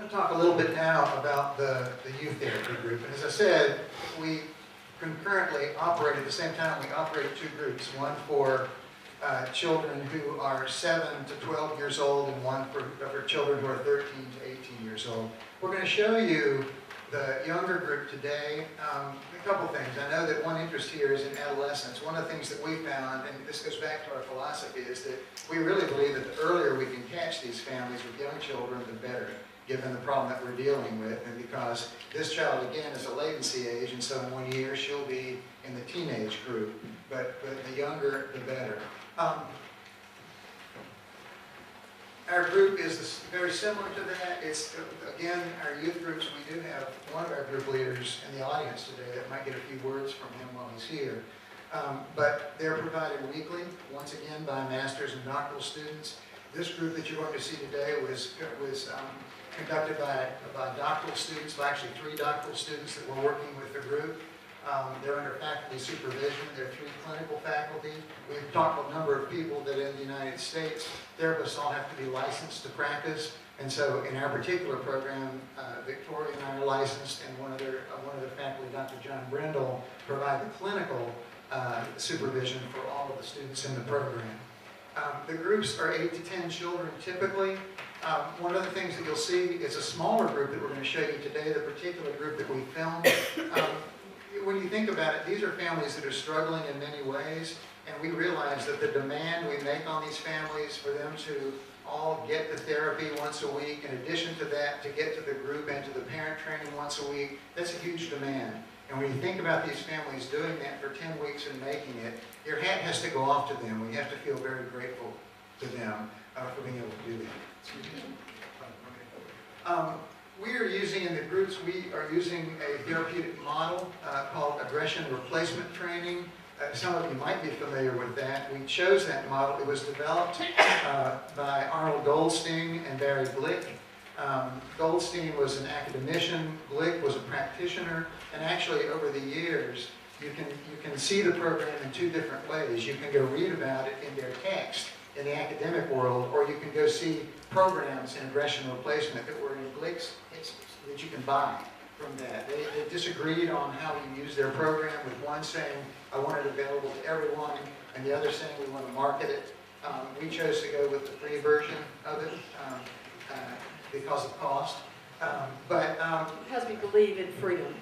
going to talk a little bit now about the youth therapy group. And as I said, we concurrently operate at the same time. We operate two groups, one for children who are 7 to 12 years old and one for children who are 13 to 18 years old. We're going to show you the younger group today. A couple things. I know that one interest here is in adolescence. One of the things that we found, and this goes back to our philosophy, is that we really believe that the earlier we can catch these families with young children, the better, given the problem that we're dealing with, and because this child, again, is a latency age, and so in 1 year she'll be in the teenage group, but the younger, the better. Our group is very similar to that. It's, again, our youth groups, we do have one of our group leaders in the audience today that might get a few words from him while he's here. But they're provided weekly, once again, by master's and doctoral students. This group that you're going to see today was conducted by doctoral students, well, actually 3 doctoral students that were working with the group. They're under faculty supervision. There are 3 clinical faculty. We've talked with a number of people that in the United States, therapists all have to be licensed to practice. And so in our particular program, Victoria and I are licensed, and one of the faculty, Dr. John Brindle, provide the clinical supervision for all of the students in the program. The groups are 8 to 10 children typically. One of the things that you'll see is a smaller group that we're going to show you today, the particular group that we filmed. When you think about it, these are families that are struggling in many ways, and we realize that the demand we make on these families for them to all get to therapy once a week, in addition to that, to get to the group and to the parent training once a week, that's a huge demand. And when you think about these families doing that for 10 weeks and making it, your hat has to go off to them. We have to feel very grateful to them for being able to do that. We are using, in the groups, we are using a therapeutic model called aggression replacement training. Some of you might be familiar with that. We chose that model. It was developed by Arnold Goldstein and Barry Glick. Goldstein was an academician, Glick was a practitioner, and actually over the years, you can see the program in 2 different ways. You can go read about it in their text in the academic world, or you can go see programs in aggression replacement that were in Glick's, that you can buy from that. They disagreed on how to use their program, with one saying, I want it available to everyone, and the other saying, we want to market it. We chose to go with the free version of it because of cost. Because we believe in freedom.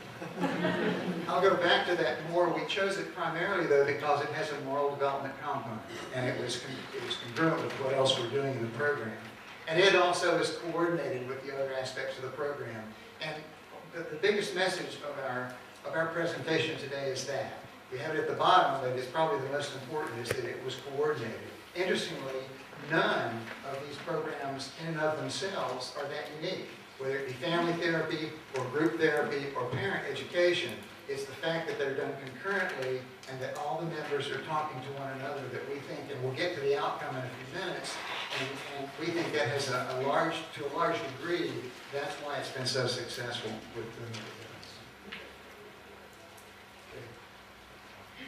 I'll go back to that more. We chose it primarily, though, because it has a moral development component, and it was congruent with what else we're doing in the program. And it also is coordinated with the other aspects of the program. And the biggest message of our presentation today is that. We have it at the bottom, but it's probably the most important, is that it was coordinated. Interestingly, none of these programs in and of themselves are that unique. Whether it be family therapy, or group therapy, or parent education, it's the fact that they're done concurrently and that all the members are talking to one another that we think, and we'll get to the outcome in a few minutes, and we think that has to a large degree, that's why it's been so successful with the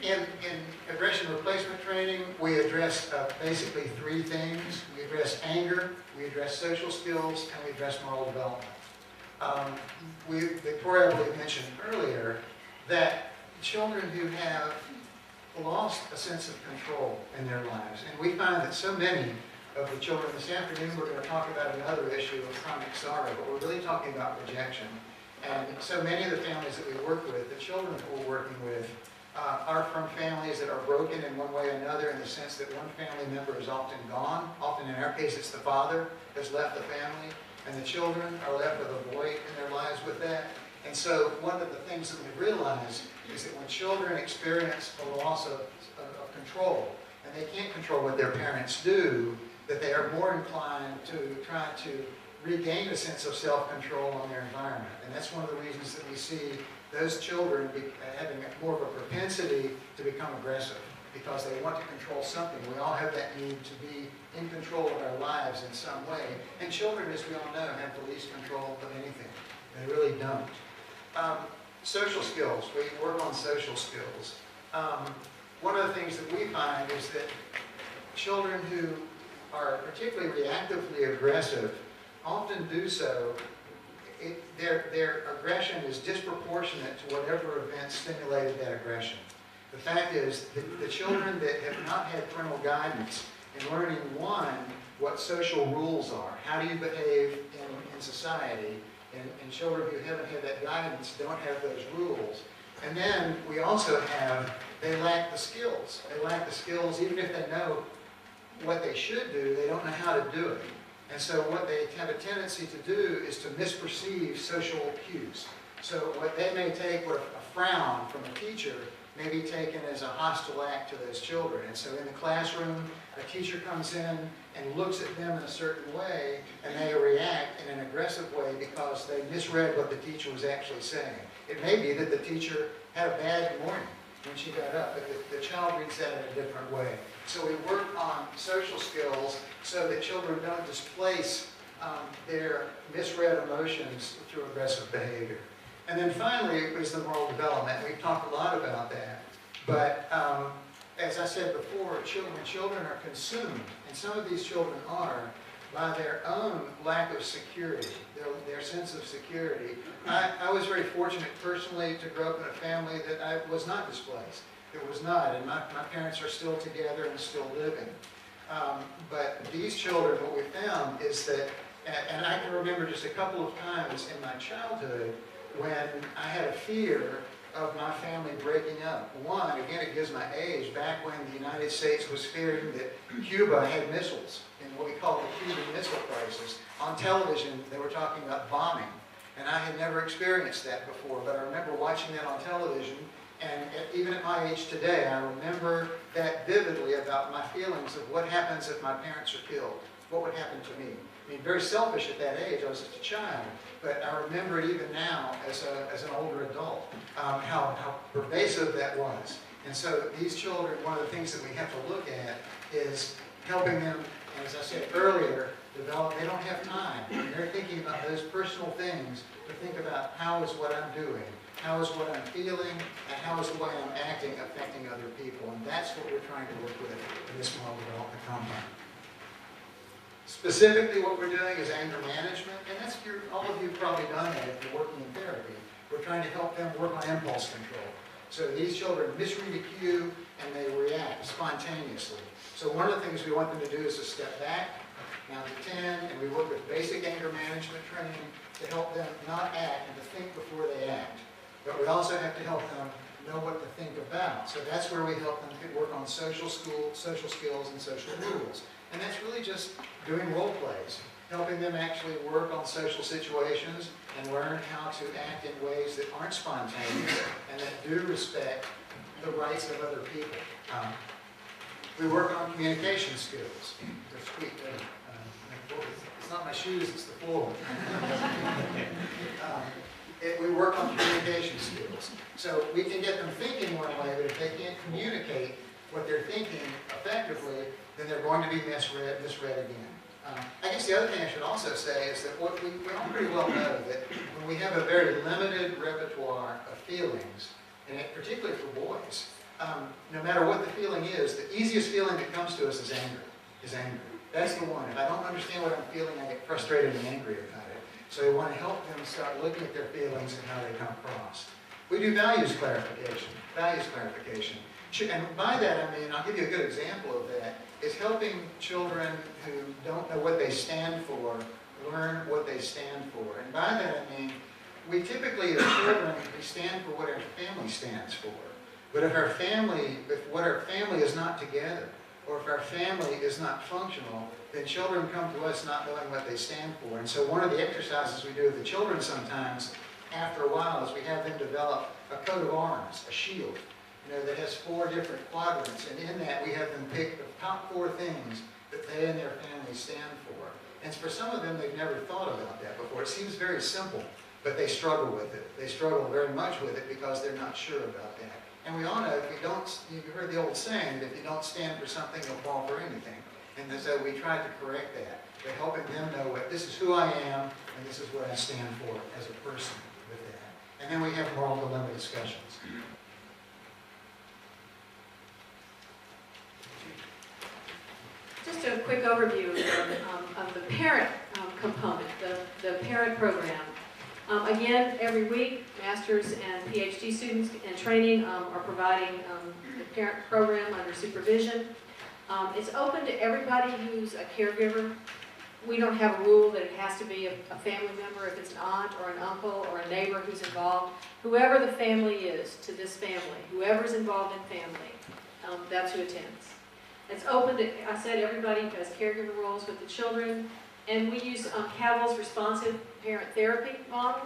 In aggression replacement training, we address basically 3 things. We address anger, we address social skills, and we address moral development. Victoria, I believe, mentioned earlier that children who have lost a sense of control in their lives, and we find that so many of the children, this afternoon we're going to talk about another issue of chronic sorrow, but we're really talking about rejection. And so many of the families that we work with, the children that we're working with, are from families that are broken in one way or another, in the sense that one family member is often gone. Often in our case it's the father has left the family, and the children are left with a void in their lives with that. And so one of the things that we realize is that when children experience a loss of control, and they can't control what their parents do, that they are more inclined to try to regain a sense of self-control on their environment. And that's one of the reasons that we see those children having more of a propensity to become aggressive, because they want to control something. We all have that need to be in control of our lives in some way. And children, as we all know, have the least control of anything. They really don't. Social skills. We work on social skills. One of the things that we find is that children who are particularly reactively aggressive often do so their aggression is disproportionate to whatever event stimulated that aggression. The fact is that the children that have not had parental guidance in learning, one, what social rules are, how do you behave in society, and children who haven't had that guidance don't have those rules. And then we also have, they lack the skills. They lack the skills, even if they know what they should do, they don't know how to do it. And so what they have a tendency to do is to misperceive social cues. So what they may take, what a frown from a teacher may be taken as a hostile act to those children. And so in the classroom, a teacher comes in and looks at them in a certain way, and they react in an aggressive way because they misread what the teacher was actually saying. It may be that the teacher had a bad morning when she got up, but the child reads that in a different way. So we work on social skills so that children don't displace their misread emotions through aggressive behavior. And then finally is the moral development. We've talked a lot about that, but as I said before, when children are consumed, and some of these children are, by their own lack of security, their sense of security. I was very fortunate personally to grow up in a family that I was not displaced. It was not, and my parents are still together and still living. But these children, what we found is that, and I can remember just a couple of times in my childhood when I had a fear of my family breaking up. One, again, it gives my age, back when the United States was fearing that Cuba had missiles in what we call the Cuban Missile Crisis. On television, they were talking about bombing, and I had never experienced that before, but I remember watching that on television, and even at my age today, I remember that vividly about my feelings of what happens if my parents are killed. What would happen to me? I mean, very selfish at that age. I was just a child, but I remember it even now as an older adult, how pervasive that was. And so these children, one of the things that we have to look at is helping them, as I said earlier, develop. They don't have time. They're thinking about those personal things to think about how is what I'm doing, how is what I'm feeling, and how is the way I'm acting affecting other people. And that's what we're trying to work with in this moral development compound. Specifically, what we're doing is anger management, and that's all of you have probably done that if you're working in therapy. We're trying to help them work on impulse control. So these children misread a cue and they react spontaneously. So one of the things we want them to do is to step back, count to 10, and we work with basic anger management training to help them not act and to think before they act. But we also have to help them know what to think about. So that's where we help them work on social skills and social rules. And that's really just doing role plays, helping them actually work on social situations and learn how to act in ways that aren't spontaneous and that do respect the rights of other people. We work on communication skills. It's not my shoes, it's the floor. We work on communication skills. So we can get them thinking one way, but if they can't communicate what they're thinking effectively, then they're going to be misread again. I guess the other thing I should also say is that what we all pretty well know that when we have a very limited repertoire of feelings, and particularly for boys, no matter what the feeling is, the easiest feeling that comes to us is anger. That's the one. If I don't understand what I'm feeling, I get frustrated and angry about it. So we want to help them start looking at their feelings and how they come across. We do values clarification. And by that I mean, I'll give you a good example of that, is helping children who don't know what they stand for learn what they stand for. And by that I mean, we typically as children, we stand for what our family stands for. But if what our family is not together, or if our family is not functional, then children come to us not knowing what they stand for. And so one of the exercises we do with the children sometimes, after a while, is we have them develop a coat of arms, a shield, that has 4 different quadrants. And in that, we have them pick the top 4 things that they and their family stand for. And for some of them, they've never thought about that before. It seems very simple, but they struggle with it. They struggle very much with it because they're not sure about that. And we all know, you've heard the old saying, that if you don't stand for something, you'll fall for anything. And so we try to correct that by helping them know what this is who I am, and this is what I stand for as a person with that. And then we have moral dilemma discussions. Just a quick overview of the parent component, the parent program. Again, every week, master's and PhD students in training are providing the parent program under supervision. It's open to everybody who's a caregiver. We don't have a rule that it has to be a family member, if it's an aunt or an uncle or a neighbor who's involved. Whoever the family is to this family, whoever's involved in family, that's who attends. It's open to, I said, everybody who has caregiver roles with the children. And we use Cavill's responsive parent therapy model.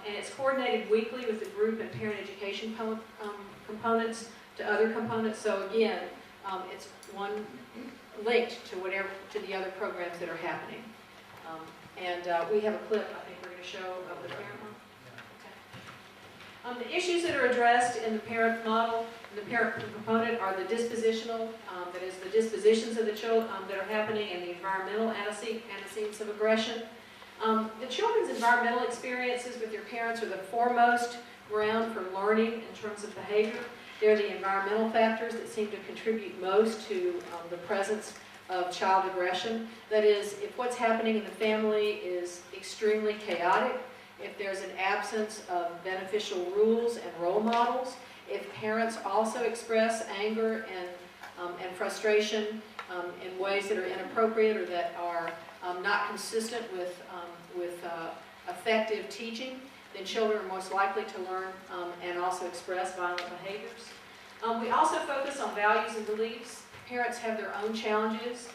And it's coordinated weekly with the group and parent education components to other components. So again, it's one linked to the other programs that are happening. We have a clip I think we're going to show of the parent one. Okay. The issues that are addressed in the parent model, the parent component, are the dispositional, that is the dispositions of the children that are happening, and the environmental antecedents of aggression. The children's environmental experiences with their parents are the foremost ground for learning in terms of behavior. They're the environmental factors that seem to contribute most to the presence of child aggression. That is, if what's happening in the family is extremely chaotic, if there's an absence of beneficial rules and role models, if parents also express anger and frustration in ways that are inappropriate or that are not consistent with effective teaching, then children are most likely to learn and also express violent behaviors. We also focus on values and beliefs. Parents have their own challenges,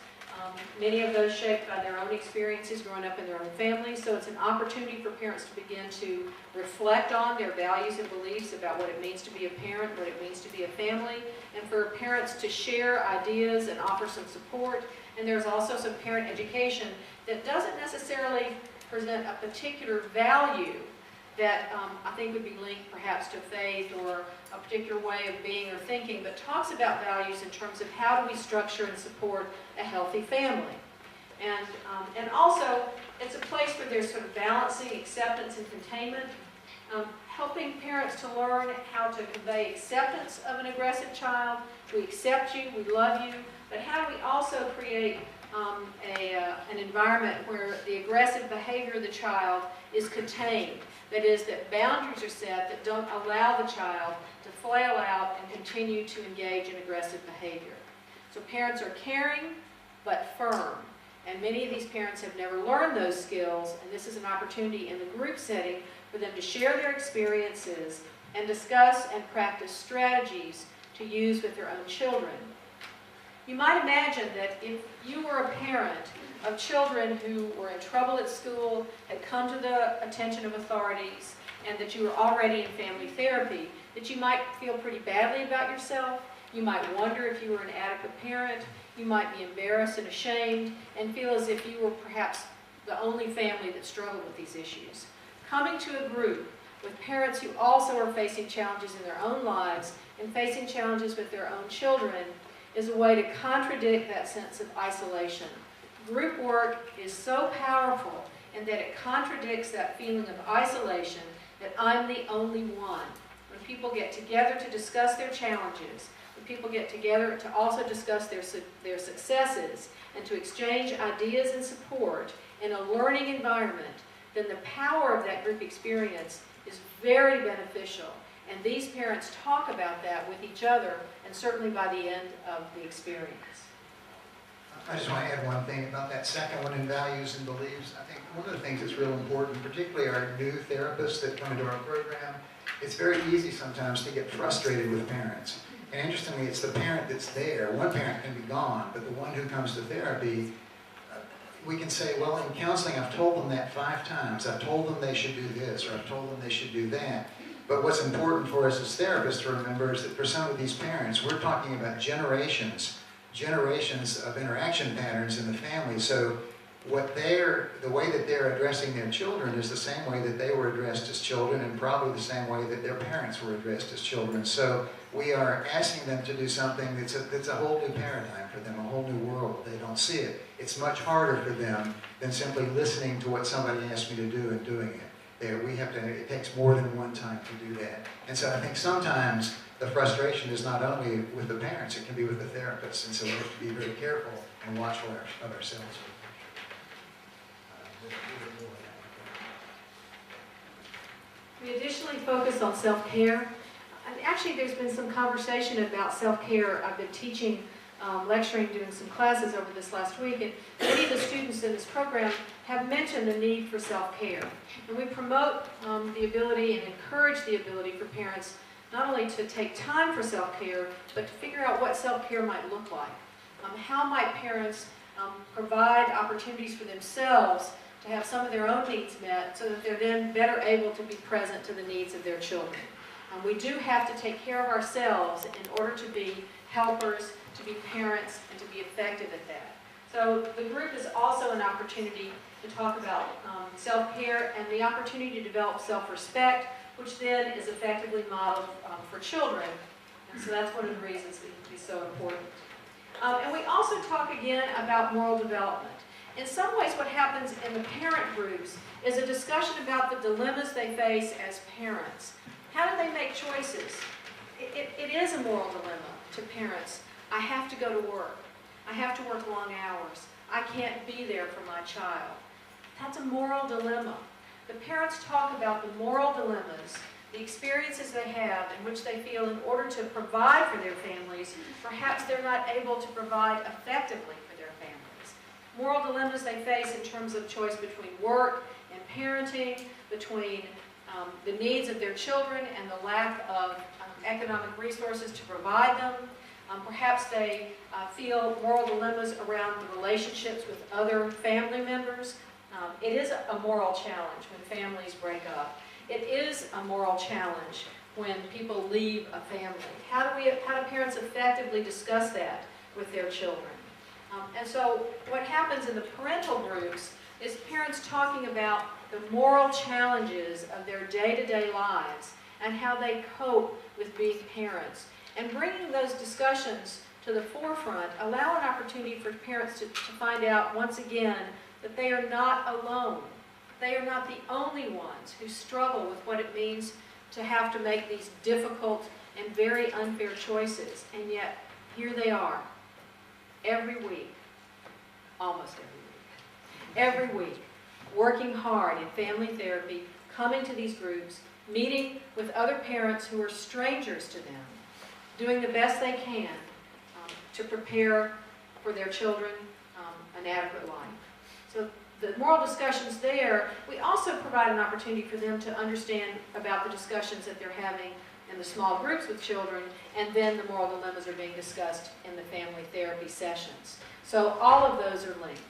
many of those shaped by their own experiences growing up in their own families. So it's an opportunity for parents to begin to reflect on their values and beliefs about what it means to be a parent, what it means to be a family, and for parents to share ideas and offer some support. And there's also some parent education that doesn't necessarily present a particular value that I think would be linked perhaps to faith or a particular way of being or thinking, but talks about values in terms of how do we structure and support a healthy family. And also, it's a place where there's sort of balancing acceptance and containment, helping parents to learn how to convey acceptance of an aggressive child. We accept you, we love you, but how do we also create an environment where the aggressive behavior of the child is contained? That is, that boundaries are set that don't allow the child to flail out and continue to engage in aggressive behavior. So parents are caring, but firm. And many of these parents have never learned those skills, and this is an opportunity in the group setting for them to share their experiences and discuss and practice strategies to use with their own children. You might imagine that if you were a parent of children who were in trouble at school, had come to the attention of authorities, and that you were already in family therapy, that you might feel pretty badly about yourself. You might wonder if you were an adequate parent. You might be embarrassed and ashamed and feel as if you were perhaps the only family that struggled with these issues. Coming to a group with parents who also are facing challenges in their own lives and facing challenges with their own children is a way to contradict that sense of isolation. Group work is so powerful in that it contradicts that feeling of isolation, that I'm the only one. When people get together to discuss their challenges, when people get together to also discuss their successes and to exchange ideas and support in a learning environment, then the power of that group experience is very beneficial. And these parents talk about that with each other, and certainly by the end of the experience. I just want to add one thing about that second one in values and beliefs. I think one of the things that's real important, particularly our new therapists that come into our program, it's very easy sometimes to get frustrated with parents. And interestingly, it's the parent that's there. One parent can be gone, but the one who comes to therapy, we can say, well, in counseling, I've told them that 5 times. I've told them they should do this, or I've told them they should do that. But what's important for us as therapists to remember is that for some of these parents, we're talking about generations of interaction patterns in the family. So the way that they're addressing their children is the same way that they were addressed as children, and probably the same way that their parents were addressed as children. So we are asking them to do something that's a whole new paradigm for them, a whole new world. They don't see it. It's much harder for them than simply listening to what somebody asked me to do and doing it. It takes more than one time to do that. And so I think sometimes the frustration is not only with the parents, it can be with the therapists. And so we have to be very careful and watchful of ourselves. We additionally focus on self-care. And actually, there's been some conversation about self-care. I've been teaching, lecturing, doing some classes over this last week, and many of the students in this program have mentioned the need for self-care. And we promote the ability and encourage the ability for parents not only to take time for self-care, but to figure out what self-care might look like. How might parents provide opportunities for themselves to have some of their own needs met so that they're then better able to be present to the needs of their children. We do have to take care of ourselves in order to be helpers, to be parents, and to be effective at that. So the group is also an opportunity to talk about self-care and the opportunity to develop self-respect, which then is effectively modeled for children. And so that's one of the reasons it is so important. And we also talk again about moral development. In some ways, what happens in the parent groups is a discussion about the dilemmas they face as parents. How do they make choices? It is a moral dilemma to parents. I have to go to work. I have to work long hours. I can't be there for my child. That's a moral dilemma. The parents talk about the moral dilemmas, the experiences they have in which they feel in order to provide for their families, perhaps they're not able to provide effectively for their families. Moral dilemmas they face in terms of choice between work and parenting, between the needs of their children and the lack of economic resources to provide them. Perhaps they feel moral dilemmas around the relationships with other family members. It is a moral challenge when families break up. It is a moral challenge when people leave a family. How do parents effectively discuss that with their children? And so what happens in the parental groups is parents talking about the moral challenges of their day-to-day lives and how they cope with being parents. And bringing those discussions to the forefront allow an opportunity for parents to find out once again that they are not alone. They are not the only ones who struggle with what it means to have to make these difficult and very unfair choices. And yet, here they are, every week, almost every week, working hard in family therapy, coming to these groups, meeting with other parents who are strangers to them, doing the best they can to prepare for their children an adequate life. So the moral discussions there, we also provide an opportunity for them to understand about the discussions that they're having in the small groups with children, and then the moral dilemmas are being discussed in the family therapy sessions. So all of those are linked,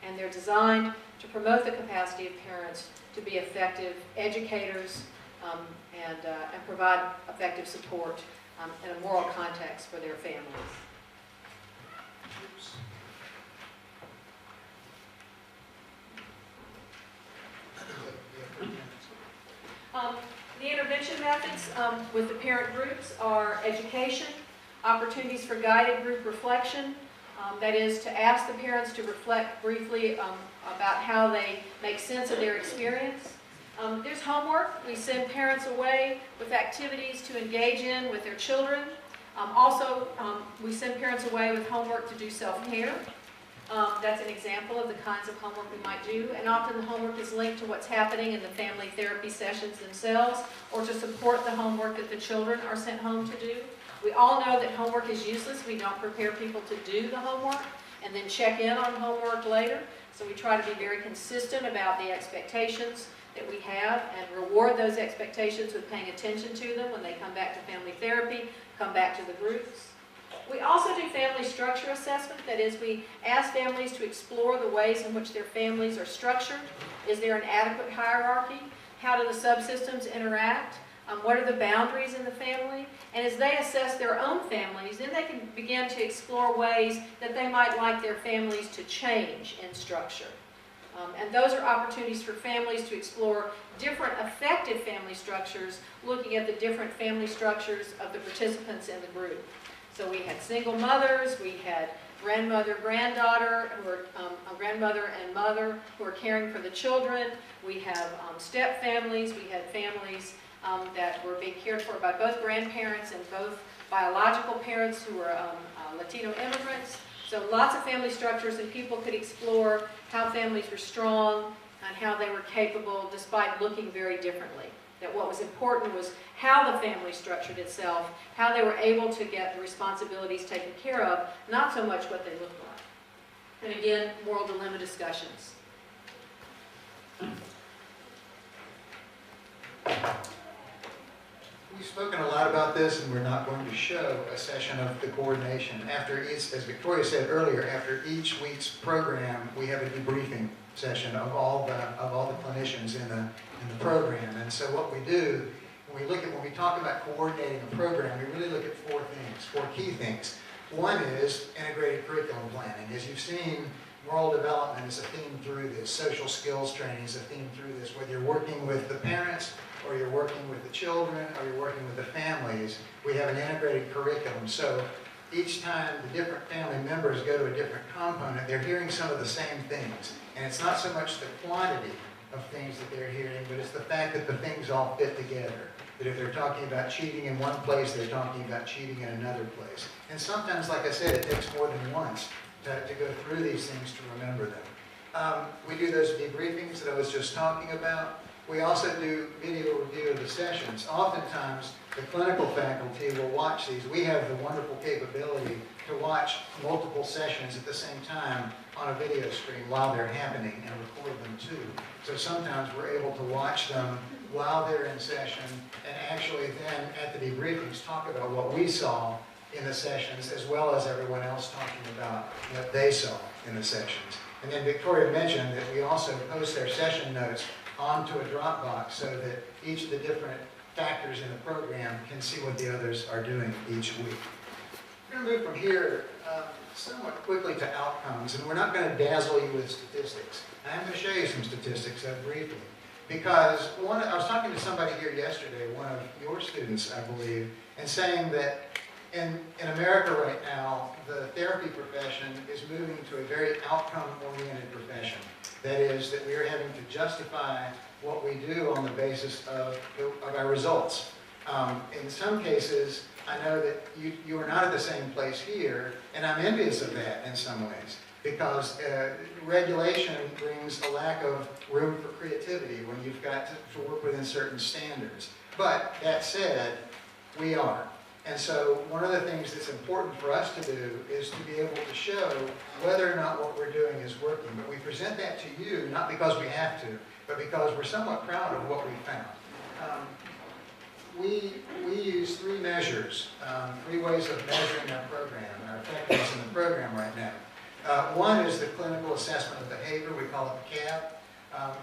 and they're designed to promote the capacity of parents to be effective educators and provide effective support in a moral context for their families. The intervention methods with the parent groups are education, opportunities for guided group reflection, that is to ask the parents to reflect briefly about how they make sense of their experience. There's homework. We send parents away with activities to engage in with their children. Also, we send parents away with homework to do self-care. That's an example of the kinds of homework we might do, and often the homework is linked to what's happening in the family therapy sessions themselves, or to support the homework that the children are sent home to do. We all know that homework is useless. We don't prepare people to do the homework and then check in on homework later. So we try to be very consistent about the expectations that we have and reward those expectations with paying attention to them when they come back to family therapy, come back to the groups. We also do family structure assessment. That is, we ask families to explore the ways in which their families are structured. Is there an adequate hierarchy? How do the subsystems interact? What are the boundaries in the family? And as they assess their own families, then they can begin to explore ways that they might like their families to change in structure. And those are opportunities for families to explore different effective family structures, looking at the different family structures of the participants in the group. So we had single mothers, we had grandmother, granddaughter, who are grandmother and mother who are caring for the children. We have step families. We had families that were being cared for by both grandparents and both biological parents who were Latino immigrants. So lots of family structures, and people could explore how families were strong and how they were capable despite looking very differently that what was important was how the family structured itself, how they were able to get the responsibilities taken care of, not so much what they looked like. And again, moral dilemma discussions. We've spoken a lot about this, and we're not going to show a session of the coordination. After each, as Victoria said earlier, after each week's program, we have a debriefing session of all the clinicians in the program. And so what we do, when we talk about coordinating a program, we really look at four key things. One is integrated curriculum planning. As you've seen, moral development is a theme through this. Social skills training is a theme through this. Whether you're working with the parents, or you're working with the children, or you're working with the families, we have an integrated curriculum. So each time the different family members go to a different component, they're hearing some of the same things. And it's not so much the quantity of things that they're hearing, but it's the fact that the things all fit together. That if they're talking about cheating in one place, they're talking about cheating in another place. And sometimes, like I said, it takes more than once to go through these things to remember them. We do those debriefings that I was just talking about. We also do video review of the sessions. Oftentimes, the clinical faculty will watch these. We have the wonderful capability to watch multiple sessions at the same time on a video screen while they're happening and record them too. So sometimes we're able to watch them while they're in session and actually then at the debriefings talk about what we saw in the sessions as well as everyone else talking about what they saw in the sessions. And then Victoria mentioned that we also post their session notes onto a Dropbox so that each of the different factors in the program can see what the others are doing each week. We're going to move from here somewhat quickly to outcomes, and we're not going to dazzle you with statistics. I'm going to show you some statistics briefly, because I was talking to somebody here yesterday, one of your students, I believe, and saying that in America right now, the therapy profession is moving to a very outcome-oriented profession. That is, that we are having to justify what we do on the basis of our results. In some cases, I know that you are not at the same place here, and I'm envious of that in some ways, because regulation brings a lack of room for creativity when you've got to work within certain standards. But that said, we are. And so one of the things that's important for us to do is to be able to show whether or not what we're doing is working. But we present that to you, not because we have to, but because we're somewhat proud of what we found. We use three measures, three ways of measuring our program, our effectiveness in the program right now. One is the clinical assessment of behavior. We call it the CAB.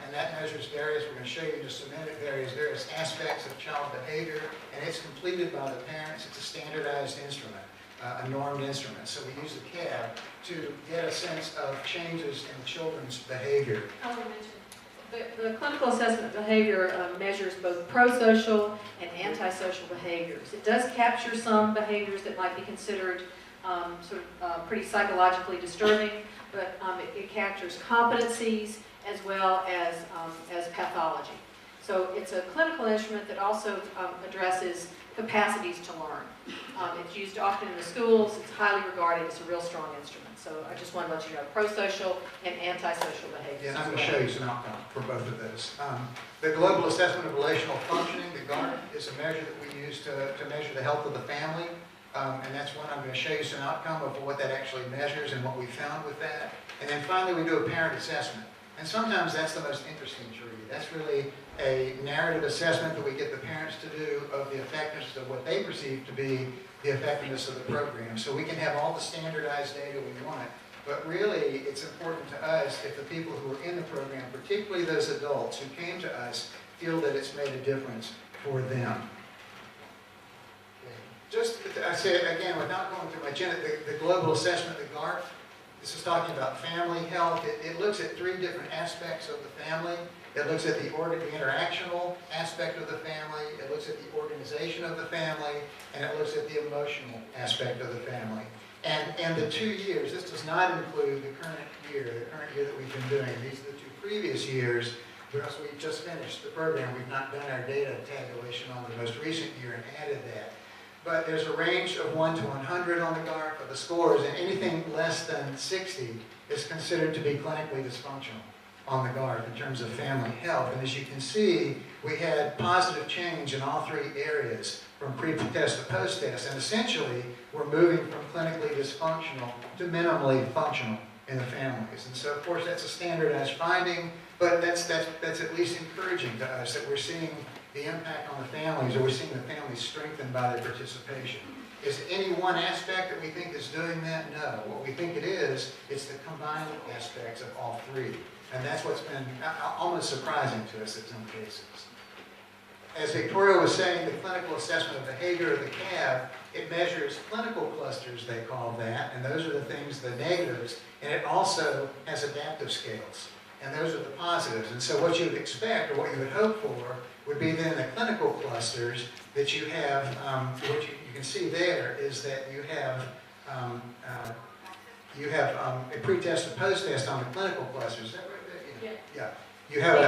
And that measures various, we're going to show you in just a minute, various aspects of child behavior, and it's completed by the parents. It's a standardized instrument, a normed instrument. So we use the CAB to get a sense of changes in children's behavior. I want to mention, the clinical assessment of behavior measures both pro-social and antisocial behaviors. It does capture some behaviors that might be considered pretty psychologically disturbing, but it captures competencies as well as pathology. So it's a clinical instrument that also addresses capacities to learn. It's used often in the schools. It's highly regarded as a real strong instrument. So I just want to let you know, pro-social and antisocial behaviors. Yeah, and I'm going to show you some outcomes for both of those. The Global Assessment of Relational Functioning, the GARF, is a measure that we use to measure the health of the family. And that's one I'm going to show you some outcome of what that actually measures and what we found with that. And then finally, we do a parent assessment. And sometimes that's the most interesting to read. That's really a narrative assessment that we get the parents to do of the effectiveness of what they perceive to be the effectiveness of the program. So we can have all the standardized data we want, but really it's important to us if the people who are in the program, particularly those adults who came to us, feel that it's made a difference for them. Just, I say it again, without going through much in it, the global assessment, the GARF, this is talking about family health. It looks at three different aspects of the family. It looks at the interactional aspect of the family. It looks at the organization of the family. And it looks at the emotional aspect of the family. And the 2 years, this does not include the current year that we've been doing. These are the 2 previous years, because we just finished the program. We've not done our data tabulation on the most recent year and added that. But there's a range of 1 to 100 on the GARF of the scores, and anything less than 60 is considered to be clinically dysfunctional. on the guard in terms of family health. And as you can see, we had positive change in all three areas from pre-test to post-test. And essentially, we're moving from clinically dysfunctional to minimally functional in the families. And so, of course, that's a standardized finding, but that's at least encouraging to us that we're seeing the impact on the families, or we're seeing the families strengthened by their participation. Is there any one aspect that we think is doing that? No. What we think it is, it's the combined aspects of all three. And that's what's been almost surprising to us in some cases. As Victoria was saying, the clinical assessment of behavior, or the CAB, it measures clinical clusters, they call that, and those are the things, the negatives, and it also has adaptive scales, and those are the positives. And so what you would expect, or what you would hope for, would be then the clinical clusters that you have, what you can see there is that you have a pre-test and post-test on the clinical clusters. Is that right there? Yeah. You have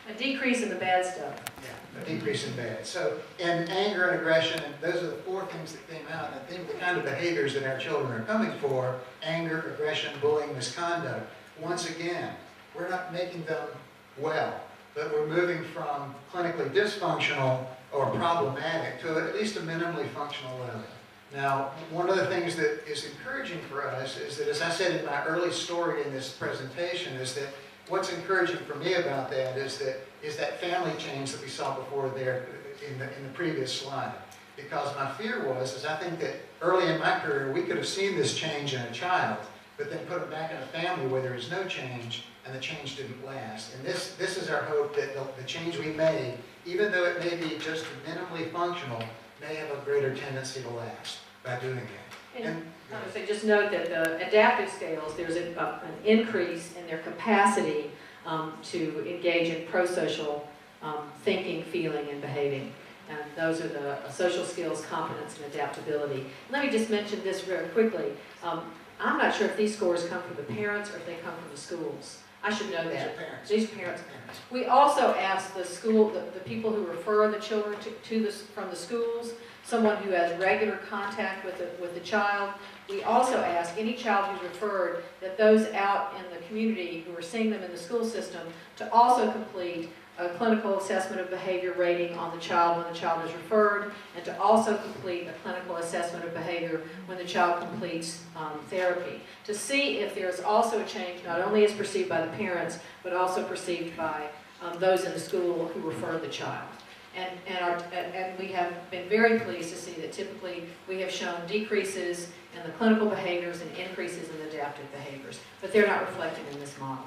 a decrease in the bad stuff. Yeah, a decrease in bad. So, in anger and aggression, and those are the four things that came out. And I think the kind of behaviors that our children are coming for, anger, aggression, bullying, misconduct, once again, we're not making them well, but we're moving from clinically dysfunctional or problematic to at least a minimally functional level. Now, one of the things that is encouraging for us is that, as I said in my early story in this presentation, is that what's encouraging for me about that is that family change that we saw before there in the previous slide. Because my fear was, I think that early in my career, we could have seen this change in a child, but then put them back in a family where there is no change, and the change didn't last. And this is our hope, that the change we made, even though it may be just minimally functional, may have a greater tendency to last by doing that. And I would say, just note that the adaptive scales, there's an increase in their capacity to engage in pro-social thinking, feeling, and behaving. And those are the social skills, competence, and adaptability. Let me just mention this very quickly. I'm not sure if these scores come from the parents or if they come from the schools. I should know that. These are parents. We also ask the school, the people who refer the children from the schools, someone who has regular contact with the child. We also ask any child who's referred, that those out in the community who are seeing them in the school system, to also complete a clinical assessment of behavior rating on the child when the child is referred, and to also complete a clinical assessment of behavior when the child completes therapy, to see if there's also a change, not only as perceived by the parents, but also perceived by those in the school who refer the child. And we have been very pleased to see that typically we have shown decreases in the clinical behaviors and increases in adaptive behaviors, but they're not reflected in this model.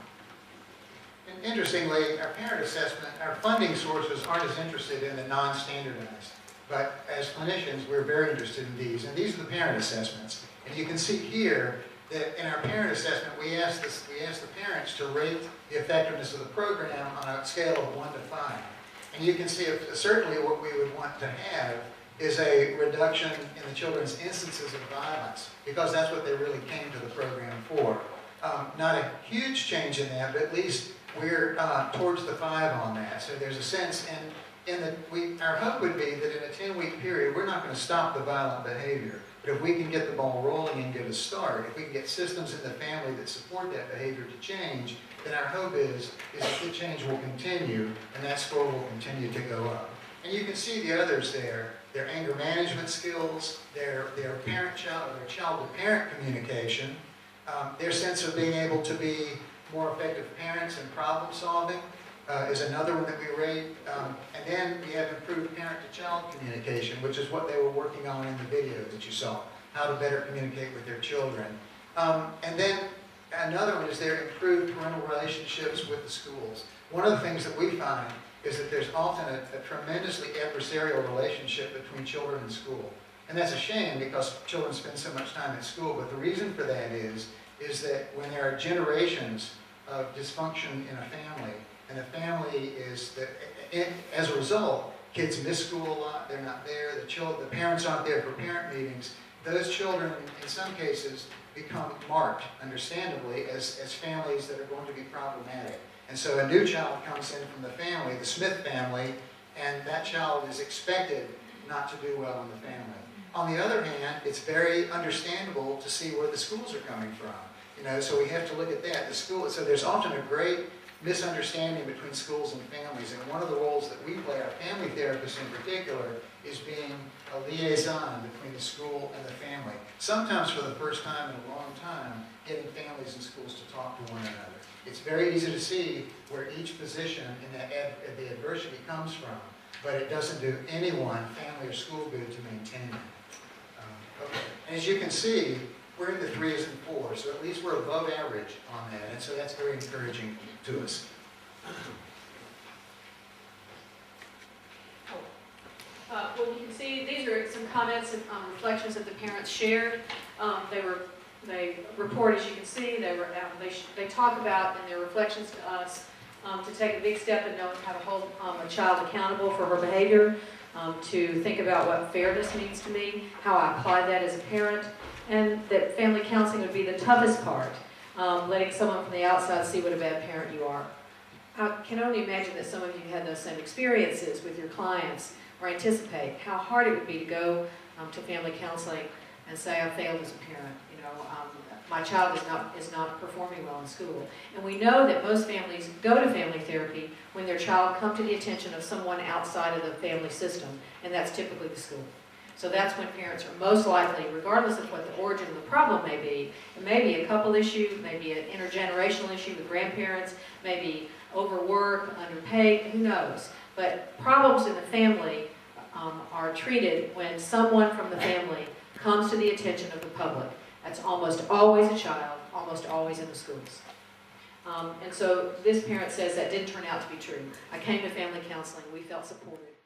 And interestingly, our parent assessment, our funding sources aren't as interested in the non-standardized, but as clinicians, we're very interested in these, and these are the parent assessments. And you can see here that in our parent assessment, we asked the parents to rate the effectiveness of the program on a scale of 1 to 5. And you can see certainly what we would want to have is a reduction in the children's instances of violence, because that's what they really came to the program for. Not a huge change in that, but at least we're towards the 5 on that. So there's a sense, and our hope would be that in a 10-week period, we're not going to stop the violent behavior. But if we can get the ball rolling and get a start, if we can get systems in the family that support that behavior to change, then our hope is that the change will continue, and that score will continue to go up. And you can see the others there. Their anger management skills, their parent-child, or their child-to-parent communication, their sense of being able to be more effective parents in problem solving is another one that we rate. And then we have improved parent-to-child communication, which is what they were working on in the video that you saw, how to better communicate with their children. And then another one is their improved parental relationships with the schools. One of the things that we find is that there's often a tremendously adversarial relationship between children and school. And that's a shame, because children spend so much time at school, but the reason for that is that when there are generations of dysfunction in a family, and the family is, as a result, kids miss school a lot, they're not there, the parents aren't there for parent meetings, those children, in some cases, become marked, understandably, as families that are going to be problematic. And so a new child comes in from the family, the Smith family, and that child is expected not to do well in the family. On the other hand, it's very understandable to see where the schools are coming from. You know, so we have to look at that. The school, so there's often a great misunderstanding between schools and families, and one of the roles that we play, our family therapists in particular, is being a liaison between the school and the family. Sometimes for the first time in a long time, getting families and schools to talk to one another. It's very easy to see where each position in the adversity comes from, but it doesn't do anyone, family or school, good to maintain it. Okay. And as you can see, we're in the 3s and 4s, so at least we're above average on that, and so that's very encouraging to us. Well, you can see these are some comments and reflections that the parents shared. They report, as you can see, they talk about in their reflections to us to take a big step in knowing how to hold a child accountable for her behavior, to think about what fairness means to me, how I apply that as a parent, and that family counseling would be the toughest part, letting someone from the outside see what a bad parent you are. I can only imagine that some of you had those same experiences with your clients, or anticipate how hard it would be to go to family counseling and say, I failed as a parent. You know, my child is not performing well in school. And we know that most families go to family therapy when their child comes to the attention of someone outside of the family system, and that's typically the school. So that's when parents are most likely, regardless of what the origin of the problem may be, it may be a couple issue, maybe an intergenerational issue with grandparents, maybe overwork, underpaid, who knows. But problems in the family are treated when someone from the family comes to the attention of the public. That's almost always a child, almost always in the schools. And so this parent says that didn't turn out to be true. I came to family counseling, we felt supported.